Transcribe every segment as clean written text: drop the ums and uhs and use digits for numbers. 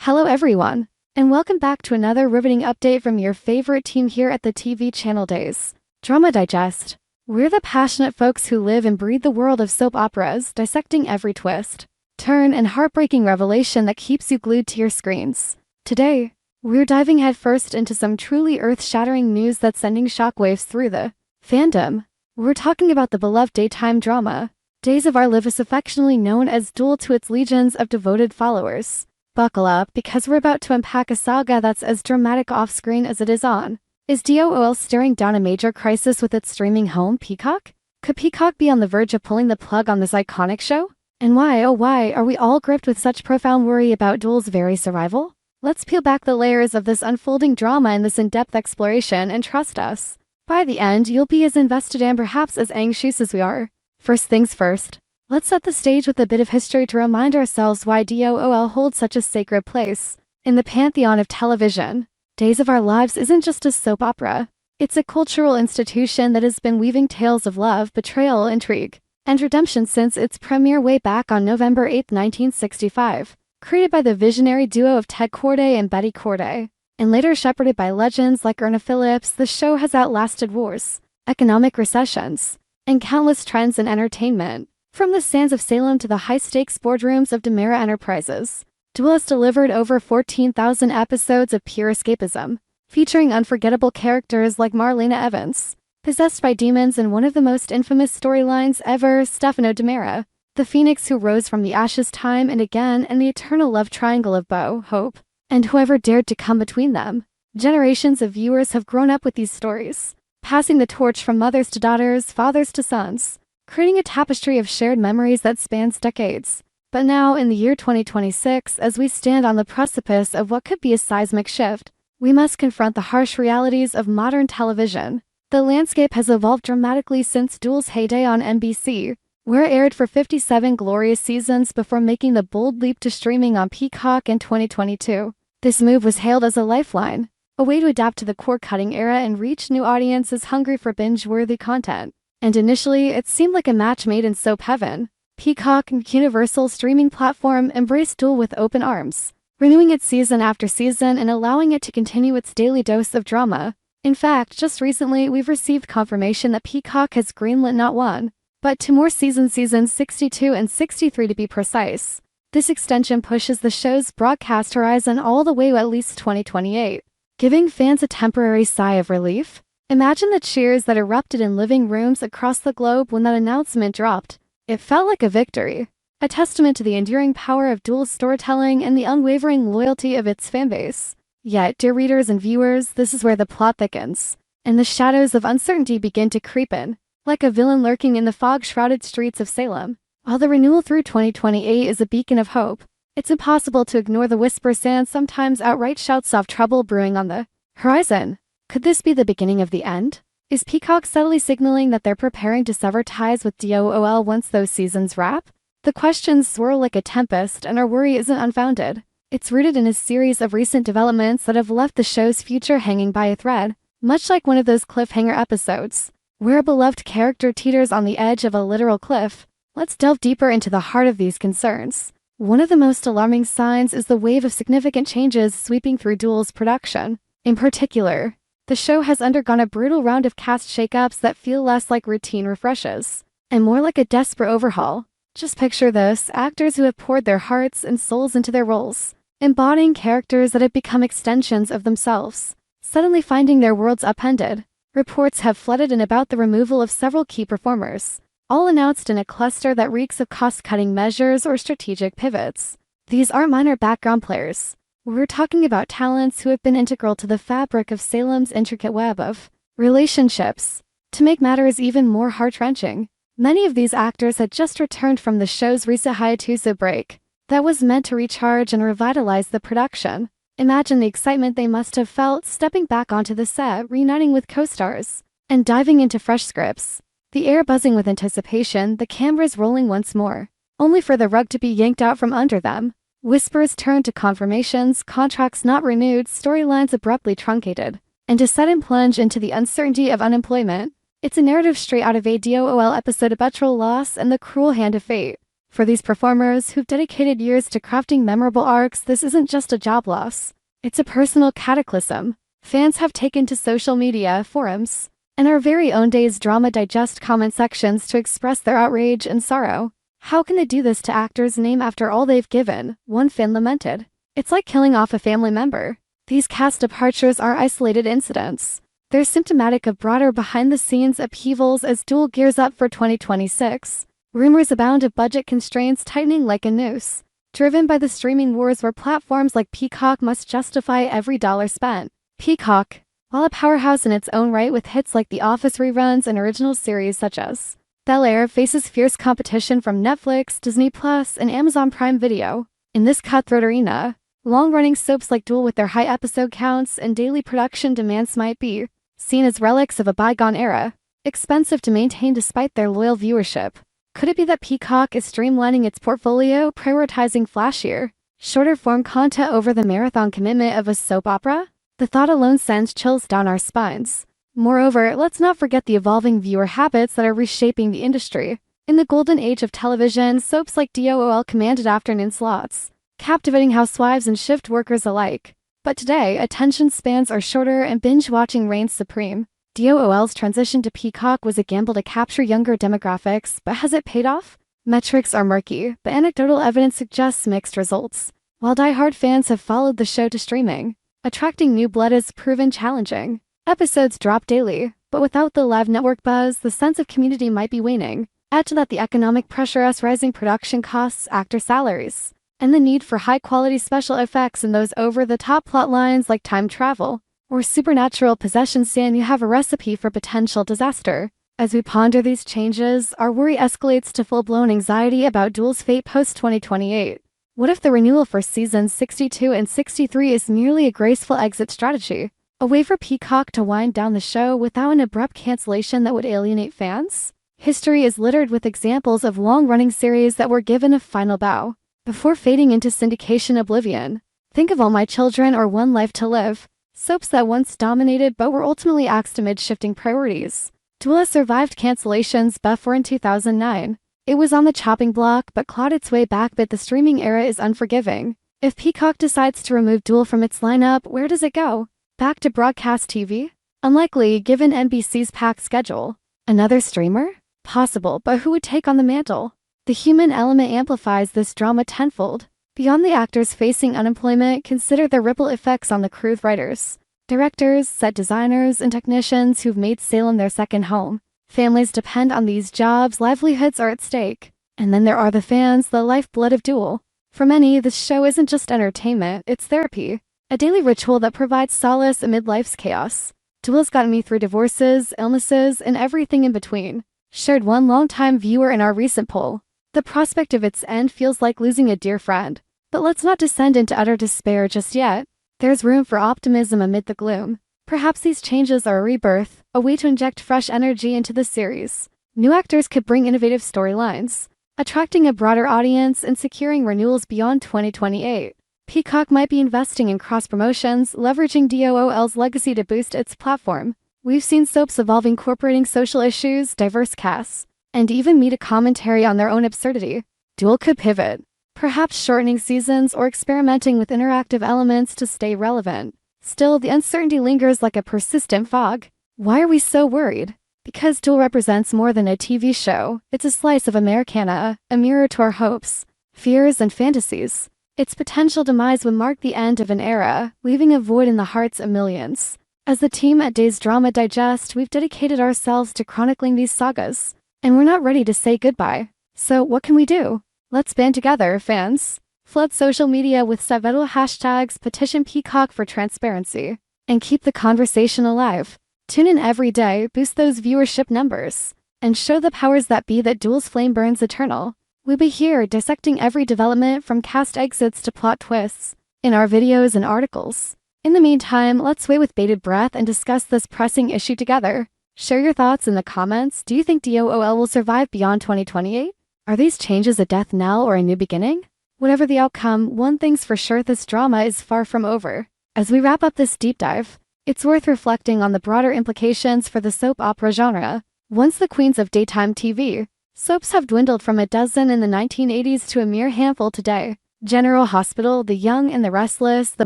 Hello everyone, and welcome back to another riveting update from your favorite team here at the TV channel Days Drama Digest. We're the passionate folks who live and breathe the world of soap operas, dissecting every twist, turn, and heartbreaking revelation that keeps you glued to your screens. Today, we're diving headfirst into some truly earth-shattering news that's sending shockwaves through the fandom. We're talking about the beloved daytime drama, Days of Our Lives, affectionately known as DOOL to its legions of devoted followers. Buckle up, because we're about to unpack a saga that's as dramatic off-screen as it is on. Is DOOL staring down a major crisis with its streaming home, Peacock? Could Peacock be on the verge of pulling the plug on this iconic show? And why, oh why, are we all gripped with such profound worry about DOOL's very survival? Let's peel back the layers of this unfolding drama in this in-depth exploration, and trust us, by the end, you'll be as invested and perhaps as anxious as we are. First things first. Let's set the stage with a bit of history to remind ourselves why DOOL holds such a sacred place in the pantheon of television. Days of Our Lives isn't just a soap opera. It's a cultural institution that has been weaving tales of love, betrayal, intrigue, and redemption since its premiere way back on November 8, 1965. Created by the visionary duo of Ted Corday and Betty Corday, and later shepherded by legends like Erna Phillips, the show has outlasted wars, economic recessions, and countless trends in entertainment. From the sands of Salem to the high-stakes boardrooms of DiMera Enterprises, DOOL has delivered over 14,000 episodes of pure escapism, featuring unforgettable characters like Marlena Evans, possessed by demons in one of the most infamous storylines ever, Stefano DiMera, the phoenix who rose from the ashes time and again, and the eternal love triangle of Bo, Hope, and whoever dared to come between them. Generations of viewers have grown up with these stories, passing the torch from mothers to daughters, fathers to sons, creating a tapestry of shared memories that spans decades. But now, in the year 2026, as we stand on the precipice of what could be a seismic shift, we must confront the harsh realities of modern television. The landscape has evolved dramatically since DOOL's heyday on NBC, where it aired for 57 glorious seasons before making the bold leap to streaming on Peacock in 2022. This move was hailed as a lifeline, a way to adapt to the cord-cutting era and reach new audiences hungry for binge-worthy content. And initially, it seemed like a match made in soap heaven. Peacock, Universal's streaming platform, embraced DOOL with open arms, renewing it season after season and allowing it to continue its daily dose of drama. In fact, just recently, we've received confirmation that Peacock has greenlit not one, but two more seasons 62 and 63 to be precise. This extension pushes the show's broadcast horizon all the way to at least 2028, giving fans a temporary sigh of relief. Imagine the cheers that erupted in living rooms across the globe when that announcement dropped. It felt like a victory, a testament to the enduring power of DOOL's storytelling and the unwavering loyalty of its fanbase. Yet, dear readers and viewers, this is where the plot thickens, and the shadows of uncertainty begin to creep in, like a villain lurking in the fog-shrouded streets of Salem. While the renewal through 2028 is a beacon of hope, it's impossible to ignore the whispers and sometimes outright shouts of trouble brewing on the horizon. Could this be the beginning of the end? Is Peacock subtly signaling that they're preparing to sever ties with DOOL once those seasons wrap? The questions swirl like a tempest, and our worry isn't unfounded. It's rooted in a series of recent developments that have left the show's future hanging by a thread, much like one of those cliffhanger episodes, where a beloved character teeters on the edge of a literal cliff. Let's delve deeper into the heart of these concerns. One of the most alarming signs is the wave of significant changes sweeping through DOOL's production. In particular, the show has undergone a brutal round of cast shakeups that feel less like routine refreshes, and more like a desperate overhaul. Just picture this: actors who have poured their hearts and souls into their roles, embodying characters that have become extensions of themselves, suddenly finding their worlds upended. Reports have flooded in about the removal of several key performers, all announced in a cluster that reeks of cost-cutting measures or strategic pivots. These aren't minor background players. We're talking about talents who have been integral to the fabric of Salem's intricate web of relationships. To make matters even more heart-wrenching, many of these actors had just returned from the show's recent hiatus break that was meant to recharge and revitalize the production. Imagine the excitement they must have felt stepping back onto the set, reuniting with co-stars, and diving into fresh scripts. The air buzzing with anticipation, the cameras rolling once more, only for the rug to be yanked out from under them. Whispers turned to confirmations, contracts not renewed, storylines abruptly truncated, and a sudden plunge into the uncertainty of unemployment. It's a narrative straight out of a DOOL episode of Betrayal, Loss, and the Cruel Hand of Fate. For these performers who've dedicated years to crafting memorable arcs, this isn't just a job loss. It's a personal cataclysm. Fans have taken to social media, forums, and our very own Days Drama Digest comment sections to express their outrage and sorrow. How can they do this to actors named after all they've given? One fan lamented. It's like killing off a family member. These cast departures are isolated incidents. They're symptomatic of broader behind-the-scenes upheavals as DOOL gears up for 2026. Rumors abound of budget constraints tightening like a noose, driven by the streaming wars where platforms like Peacock must justify every dollar spent. Peacock, while a powerhouse in its own right with hits like The Office reruns and original series such as Bel-Air, faces fierce competition from Netflix, Disney+, and Amazon Prime Video. In this cutthroat arena, long-running soaps like DOOL with their high episode counts and daily production demands might be seen as relics of a bygone era, expensive to maintain despite their loyal viewership. Could it be that Peacock is streamlining its portfolio, prioritizing flashier, shorter-form content over the marathon commitment of a soap opera? The thought alone sends chills down our spines. Moreover, let's not forget the evolving viewer habits that are reshaping the industry. In the golden age of television, soaps like DOOL commanded afternoon slots, captivating housewives and shift workers alike. But today, attention spans are shorter and binge-watching reigns supreme. DOOL's transition to Peacock was a gamble to capture younger demographics, but has it paid off? Metrics are murky, but anecdotal evidence suggests mixed results. While die-hard fans have followed the show to streaming, attracting new blood has proven challenging. Episodes drop daily, but without the live network buzz, the sense of community might be waning. Add to that the economic pressure as rising production costs, actor salaries, and the need for high-quality special effects in those over-the-top plot lines like time travel or supernatural possessions, and you have a recipe for potential disaster. As we ponder these changes, our worry escalates to full-blown anxiety about DOOL's fate post-2028. What if the renewal for seasons 62 and 63 is merely a graceful exit strategy? A way for Peacock to wind down the show without an abrupt cancellation that would alienate fans? History is littered with examples of long-running series that were given a final bow before fading into syndication oblivion. Think of All My Children or One Life to Live, soaps that once dominated but were ultimately axed amid shifting priorities. DOOL has survived cancellations before in 2009. It was on the chopping block but clawed its way back, but the streaming era is unforgiving. If Peacock decides to remove DOOL from its lineup, where does it go? Back to broadcast TV? Unlikely given NBC's packed schedule. Another streamer? Possible, but who would take on the mantle? The human element amplifies this drama tenfold. Beyond the actors facing unemployment, consider the ripple effects on the crew, writers, directors, set designers, and technicians who've made Salem their second home. Families depend on these jobs, livelihoods are at stake. And then there are the fans, the lifeblood of DOOL. For many, this show isn't just entertainment, it's therapy. A daily ritual that provides solace amid life's chaos. DOOL has gotten me through divorces, illnesses, and everything in between, shared one longtime viewer in our recent poll. The prospect of its end feels like losing a dear friend. But let's not descend into utter despair just yet. There's room for optimism amid the gloom. Perhaps these changes are a rebirth, a way to inject fresh energy into the series. New actors could bring innovative storylines, attracting a broader audience and securing renewals beyond 2028. Peacock might be investing in cross-promotions, leveraging DOOL's legacy to boost its platform. We've seen soaps evolve incorporating social issues, diverse casts, and even meta commentary on their own absurdity. DOOL could pivot, perhaps shortening seasons or experimenting with interactive elements to stay relevant. Still, the uncertainty lingers like a persistent fog. Why are we so worried? Because DOOL represents more than a TV show. It's a slice of Americana, a mirror to our hopes, fears, and fantasies. Its potential demise would mark the end of an era, leaving a void in the hearts of millions. As the team at Days Drama Digest, we've dedicated ourselves to chronicling these sagas, and we're not ready to say goodbye. So what can we do? Let's band together, fans. Flood social media with several hashtags, petition Peacock for transparency, and keep the conversation alive. Tune in every day, boost those viewership numbers, and show the powers that be that DOOL's flame burns eternal. We'll be here dissecting every development from cast exits to plot twists in our videos and articles. In the meantime, let's wait with bated breath and discuss this pressing issue together. Share your thoughts in the comments. Do you think DOOL will survive beyond 2028? Are these changes a death knell or a new beginning? Whatever the outcome, one thing's for sure, this drama is far from over. As we wrap up this deep dive, it's worth reflecting on the broader implications for the soap opera genre. Once the queens of daytime TV, Soaps have dwindled from a dozen in the 1980s to a mere handful today. General Hospital, The Young and the Restless, The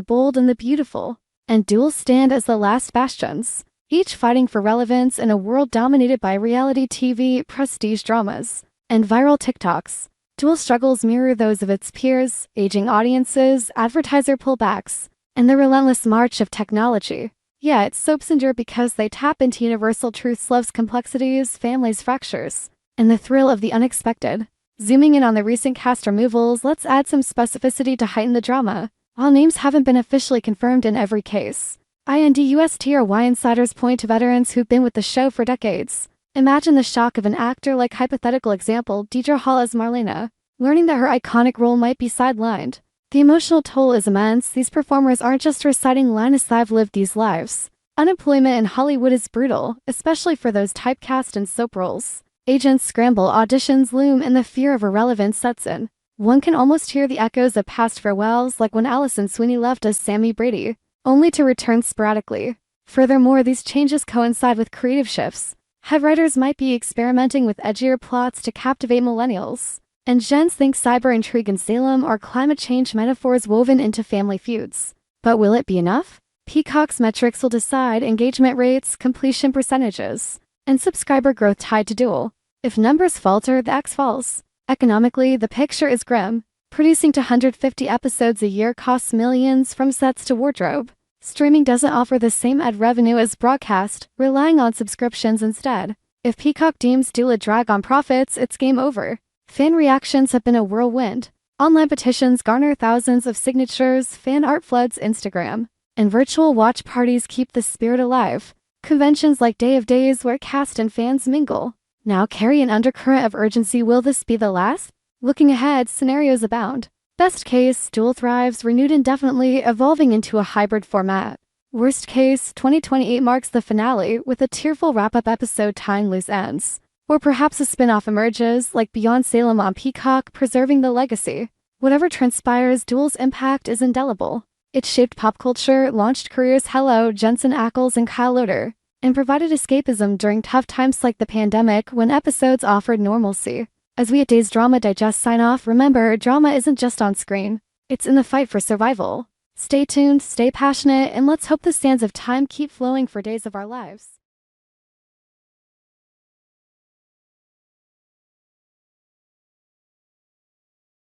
Bold and the Beautiful, and DOOL stand as the last bastions, each fighting for relevance in a world dominated by reality TV, prestige dramas, and viral TikToks. DOOL struggles mirror those of its peers, aging audiences, advertiser pullbacks, and the relentless march of technology. Yet, soaps endure because they tap into universal truths, love's complexities, family's fractures, and the thrill of the unexpected. Zooming in on the recent cast removals, let's add some specificity to heighten the drama. While names haven't been officially confirmed in every case, INDUSTRY insiders point to veterans who've been with the show for decades. Imagine the shock of an actor like hypothetical example Deidre Hall as Marlena, learning that her iconic role might be sidelined. The emotional toll is immense. These performers aren't just reciting lines, they've lived these lives. Unemployment in Hollywood is brutal, especially for those typecast in soap roles. Agents scramble, auditions loom, and the fear of irrelevance sets in. One can almost hear the echoes of past farewells, like when Allison Sweeney left as Sammy Brady, only to return sporadically. Furthermore, these changes coincide with creative shifts. Head writers might be experimenting with edgier plots to captivate millennials, and Gens think cyber intrigue in Salem or climate change metaphors woven into family feuds. But will it be enough? Peacock's metrics will decide: engagement rates, completion percentages, and subscriber growth tied to DOOL. If numbers falter, the X falls. Economically, the picture is grim. Producing 250 episodes a year costs millions, from sets to wardrobe. Streaming doesn't offer the same ad revenue as broadcast, relying on subscriptions instead. If Peacock deems DOOL a drag on profits, it's game over. Fan reactions have been a whirlwind. Online petitions garner thousands of signatures, fan art floods Instagram, and virtual watch parties keep the spirit alive. Conventions like Day of Days, where cast and fans mingle, now carry an undercurrent of urgency. Will this be the last? Looking ahead, scenarios abound. Best case, DOOL thrives, renewed indefinitely, evolving into a hybrid format. Worst case, 2028 marks the finale, with a tearful wrap-up episode tying loose ends. Or perhaps a spin-off emerges, like Beyond Salem on Peacock, preserving the legacy. Whatever transpires, DOOL's impact is indelible. It shaped pop culture, launched careers. Hello, Jensen Ackles and Kyle Loder, and provided escapism during tough times like the pandemic when episodes offered normalcy. As we at Days Drama Digest sign off, remember, drama isn't just on screen. It's in the fight for survival. Stay tuned, stay passionate, and let's hope the sands of time keep flowing for days of our lives.